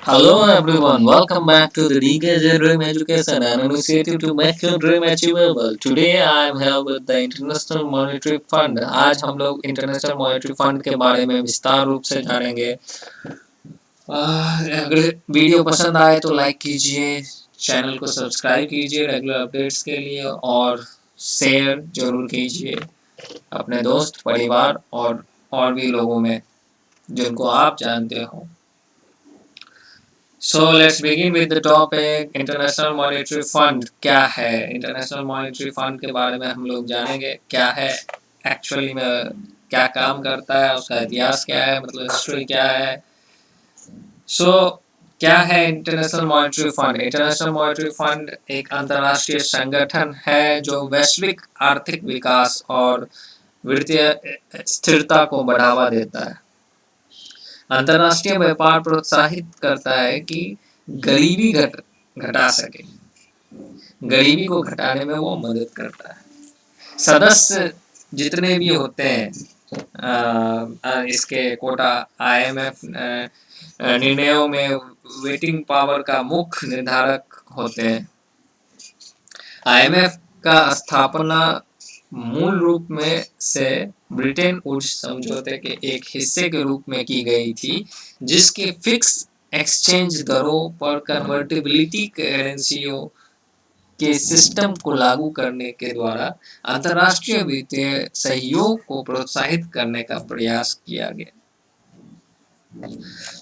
Hello everyone, welcome back to the DKJ Dream Education, an initiative to make your dream achievable. Today I am here with the International Monetary Fund. आज हम लोग international monetary fund के बारे में विस्तार रूप से जानेंगे। अगर वीडियो पसंद आए तो लाइक कीजिए, चैनल को सब्सक्राइब कीजिए रेगुलर अपडेट्स के लिए और शेयर जरूर कीजिए अपने दोस्त, परिवार और भी लोगों में जिनको आप जानते हो। So let's begin with the topic international monetary fund क्या है। इंटरनेशनल मॉनेटरी फंड के बारे में हम लोग जानेंगे क्या है एक्चुअली में, क्या काम करता है, उसका इतिहास क्या है, मतलब हिस्ट्री क्या है। सो क्या है international monetary fund? International monetary fund एक अंतर्राष्ट्रीय संगठन है जो वैश्विक आर्थिक विकास और वित्तीय स्थिरता को बढ़ावा देता है। अंतर्राष्ट्रीय व्यापार प्रोत्साहित करता है कि गरीबी घटा सके, गरीबी को घटाने में वो मदद करता है। सदस्य जितने भी होते हैं इसके कोटा आईएमएफ निर्णयों में वेटिंग पावर का मुख्य निर्धारक होते हैं। आईएमएफ का स्थापना मूल रूप में से ब्रिटेन वुड्स समझौते के एक हिस्से के रूप में की गई थी, जिसके फिक्स एक्सचेंज दरों पर कन्वर्टिबिलिटी करेंसियों के सिस्टम को लागू करने के द्वारा अंतर्राष्ट्रीय वित्तीय सहयोग को प्रोत्साहित करने का प्रयास किया गया।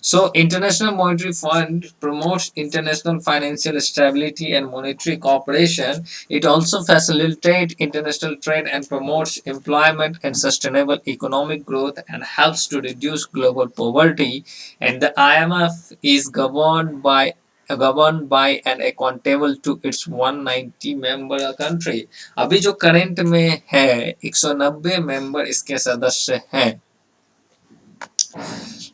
So, International Monetary Fund promotes international financial stability and monetary cooperation. It also facilitates international trade and promotes employment and sustainable economic growth and helps to reduce global poverty. And the IMF is governed by and accountable to its 190 member country. अभी जो current में है 190 member इसके सदस्य हैं।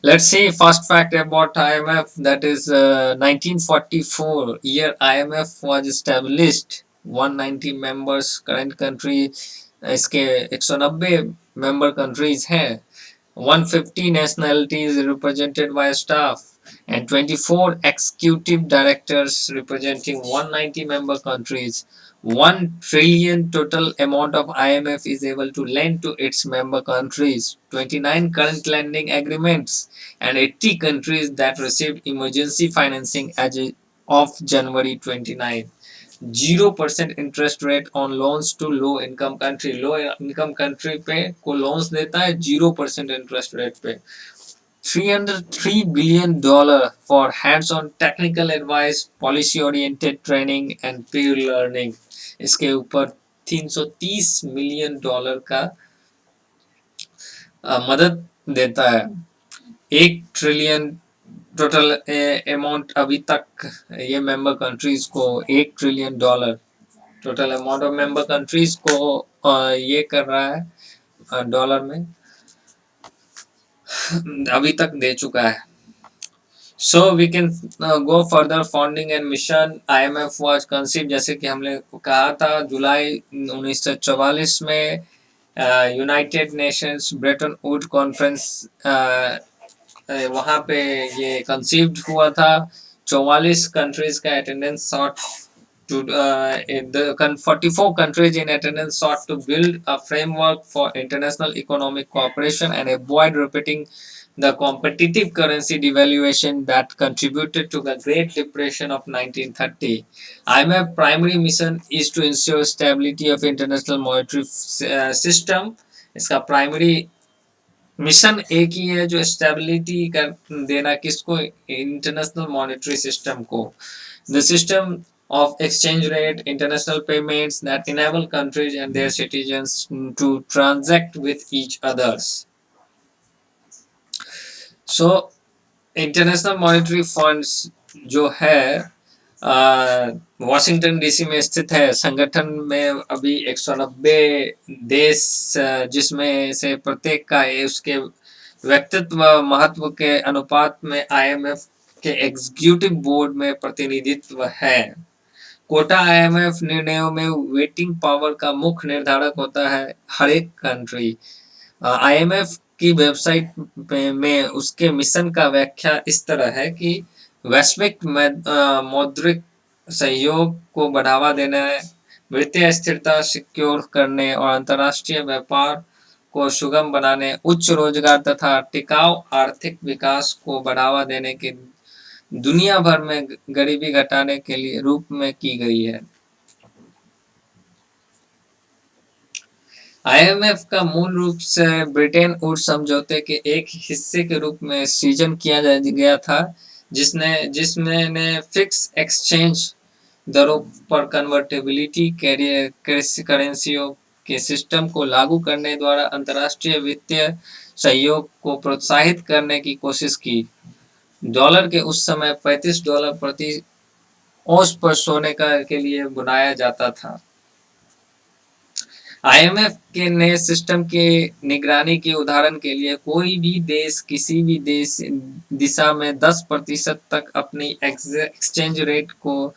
Let's see first fact about IMF, that is 1944 year IMF was established. 190 members current country, इसके 190 member countries हैं। 150 nationalities represented by staff and 24 executive directors representing 190 member countries. 1 trillion total amount of IMF is able to lend to its member countries. 29 current lending agreements and 80 countries that received emergency financing as of January 29. 0% interest rate on loans to low income country. Low income country पे को loans देता है 0% interest rate पे। $303 billion for hands-on technical advice, policy-oriented training and peer learning. इसके ऊपर $330 million का मदद देता है। 1 ट्रिलियन टोटल अमाउंट अभी तक ये मेंबर कंट्रीज को $1 trillion total amount of member countries को ये कर रहा है डॉलर में अभी तक दे चुका है। So we can go further. Founding and mission, IMF was conceived, जैसे कि हमने कहा था जुलाई 1944 में United Nations Brayton would conference वहाँ पे ये कंसीव्ड हुआ था। 44 कंट्रीज का attendance sought to the 44 countries in attendance sought to build a framework for international economic cooperation and avoid repeating the competitive currency devaluation that contributed to the Great Depression of 1930. IMF primary mission is to ensure stability of international monetary system. इसका primary mission एक ही है जो stability कर देना किसको, international monetary system को। The system of exchange rate, international payments that enable countries and their citizens to transact with each others. So, international monetary funds जो है वॉशिंगटन डीसी में स्थित है। संगठन में अभी 190 देश जिसमें से प्रत्येक का उसके व्यक्तित्व महत्व के अनुपात में आईएमएफ के एग्जीक्यूटिव बोर्ड में प्रतिनिधित्व है। कोटा आईएमएफ निर्णयों में वेटिंग पावर का मुख्य निर्धारक होता है। हर एक कंट्री आईएमएफ की वेबसाइट में उसके मिशन का व्याख्या इस तरह है कि वैश्विक मौद्रिक सहयोग को बढ़ावा देने, वित्तीय स्थिरता सिक्योर करने और अंतर्राष्ट्रीय व्यापार को सुगम बनाने, उच्च रोजगार तथा टिकाऊ आर्थिक विकास को बढ़ावा देने की दुनिया भर में गरीबी घटाने के लिए रूप में की गई है। आईएमएफ का मूल रूप से ब्रिटेन वुड्स समझौते के एक हिस्से के रूप में सृजन किया गया था, जिसमें ने फिक्स एक्सचेंज दरों पर कन्वर्टेबिलिटी करेंसियों के सिस्टम को लागू करने द्वारा अंतर्राष्ट्रीय वित्तीय सहयोग को प्रोत्साहित करने की कोशिश की। डॉलर के उस समय $35 प्रति औंस पर सोने के लिए बुनाया जाता था। आईएमएफ के नए सिस्टम के निगरानी के उदाहरण के लिए कोई भी देश किसी भी देश दिशा में 10% तक अपनी एक्सचेंज रेट को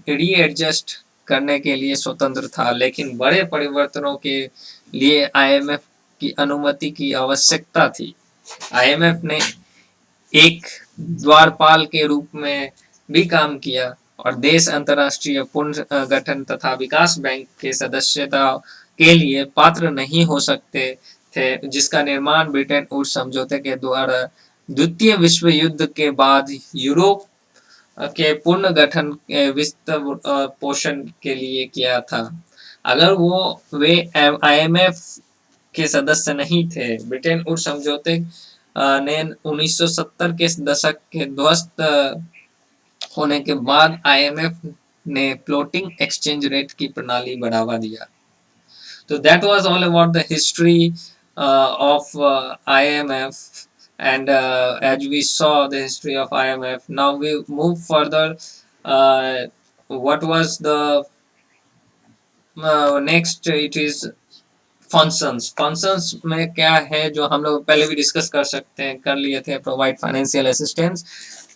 रीएडजस्ट करने के लिए स्वतंत्र था, लेकिन बड़े परिवर्तनों के लिए आईएमएफ की अनुमति की आवश्यकता थी। आईएमएफ ने एक द्वारपाल के रूप में भी काम किया और देश अंतर्राष्ट्रीय पुनर्गठन तथा विकास बैंक के सदस्यता के लिए पात्र नहीं हो सकते थे, जिसका निर्माण ब्रिटेन वुड्स समझौते के द्वारा द्वितीय विश्व युद्ध के बाद यूरोप के पुनर्गठन वित्त पोषण के लिए किया था। अगर वे आईएमएफ के सदस्य नहीं थे, ब्रिटेन वुड्स समझौते ने 1970 के दशक के ध्वस्त होने के बाद आईएमएफ ने फ्लोटिंग एक्सचेंज रेट की प्रणाली बढ़ावा दिया। तो that was all about the history of IMF, and as we saw the history of IMF, now we move further. What was the next? It is functions में क्या है जो हम लोग पहले भी डिस्कस कर लिए थे। Provide financial assistance,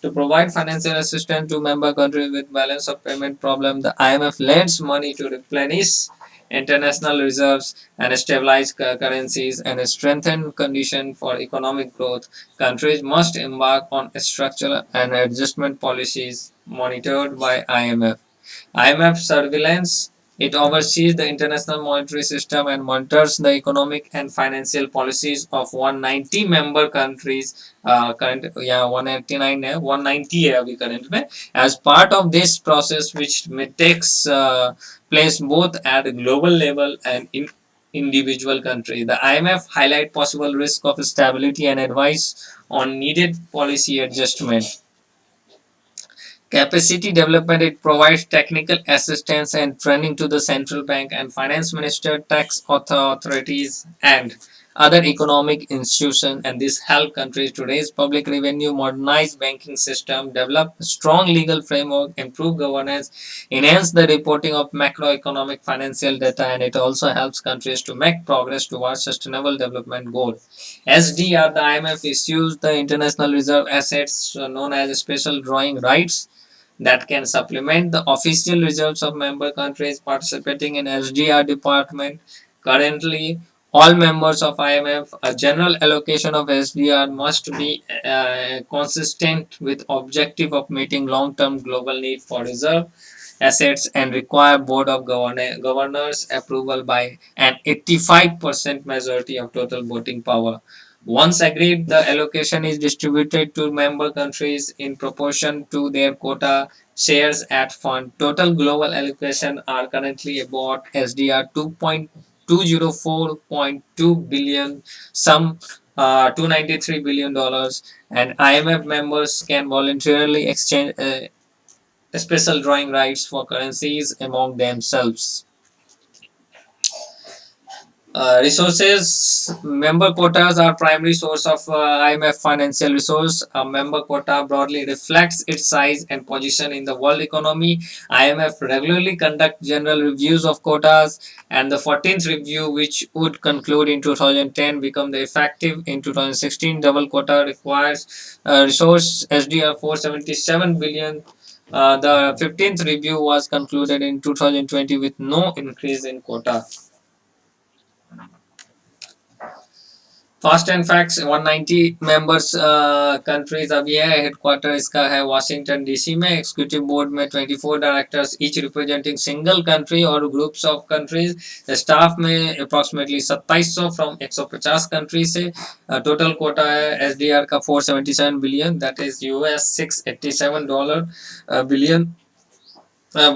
to provide financial assistance to member countries with balance of payment problem, the IMF lends money to replenish international reserves and stabilize currencies and strengthen condition for economic growth. Countries must embark on structural and adjustment policies monitored by IMF. IMF surveillance, it oversees the international monetary system and monitors the economic and financial policies of 190 member countries. Current 189 है, 190 है अभी current में. As part of this process, which takes place both at global level and in individual country, the IMF highlight possible risk of stability and advise on needed policy adjustment. Capacity development, it provides technical assistance and training to the central bank and finance minister, tax authorities, and other economic institutions, and this help countries to raise public revenue, modernize banking system, develop strong legal framework, improve governance, enhance the reporting of macroeconomic financial data, and it also helps countries to make progress towards sustainable development goal. SDR, the IMF issues the international reserve assets known as special drawing rights that can supplement the official reserves of member countries participating in SDR department. Currently, all members of IMF, a general allocation of SDR must be consistent with objective of meeting long-term global need for reserve assets and require board of governors approval by an 85% majority of total voting power. Once agreed, the allocation is distributed to member countries in proportion to their quota shares at fund. Total global allocation are currently about SDR 2.204.2 billion, some $293 billion, and IMF members can voluntarily exchange special drawing rights for currencies among themselves. Resources, member quotas are primary source of IMF financial resource. A member quota broadly reflects its size and position in the world economy. IMF regularly conduct general reviews of quotas, and the 14th review, which would conclude in 2010, become the effective in 2016. Double quota requires resource SDR 477 billion. The 15th review was concluded in 2020 with no increase in quota. Fast and facts 190 members countries अभी है, headquarter इसका है Washington DC में। Executive board में 24 directors each representing single country और groups of countries. Staff में approximately 2700 from 150 country से। Total Kota है एसडीआर का 477 billion, that is US $687 billion.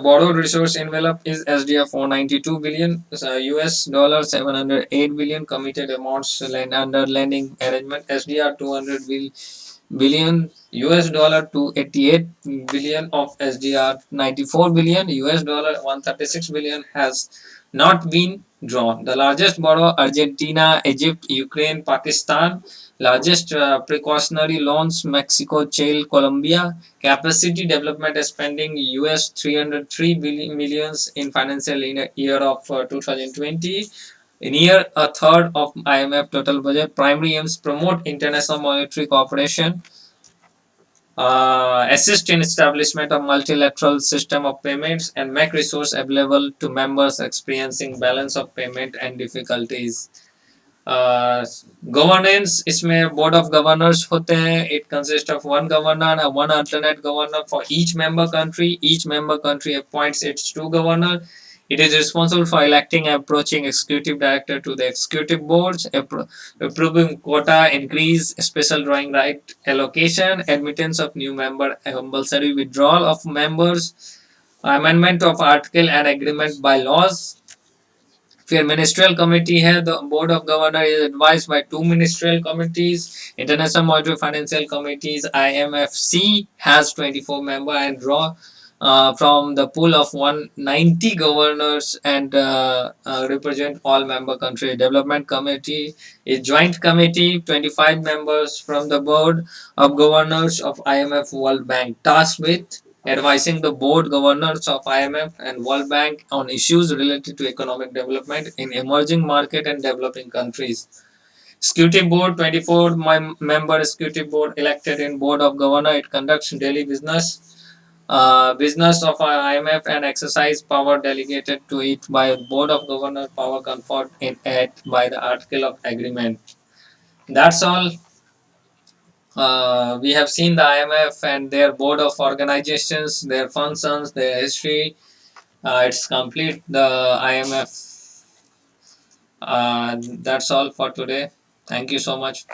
Borrowed resource envelope is SDR 492 billion, US dollar 708 billion. Committed amounts under lending arrangement SDR 200 billion, US dollar 288 billion of SDR 94 billion, US dollar 136 billion has not been drawn. The largest borrower Argentina, Egypt, Ukraine, Pakistan. Largest precautionary loans Mexico, Chile, Colombia. Capacity development spending US 303 billion millions in financial year of 2020. Near a third of IMF total budget. Primary aims promote international monetary cooperation, assist in establishment of multilateral system of payments, and make resource available to members experiencing balance of payment and difficulties. Governance इसमें board of governors होते हैं। It consist of one governor and one alternate governor for each member country. Each member country appoints its two governor. It is responsible for electing and approaching executive director to the executive boards, approving quota increase, special drawing right allocation, admittance of new member, compulsory withdrawal of members, amendment of article and agreement by laws. फिर ministerial committee है। The board of governor is advise by two ministerial committees. International monetary financial committees IMFC has 24 member and draw from the pool of 190 governors and represent all member country. Development committee is joint committee, 25 members from the board of governors of IMF World Bank, tasked with advising the board governors of IMF and World Bank on issues related to economic development in emerging market and developing countries. Executive board, 24 member executive board elected in board of governor. It conducts daily business of IMF and exercise power delegated to it by board of governor, power conferred in it by the article of agreement. That's all. We have seen the IMF and their board of organizations, their functions, their history. It's complete, the IMF. That's all for today. Thank you so much.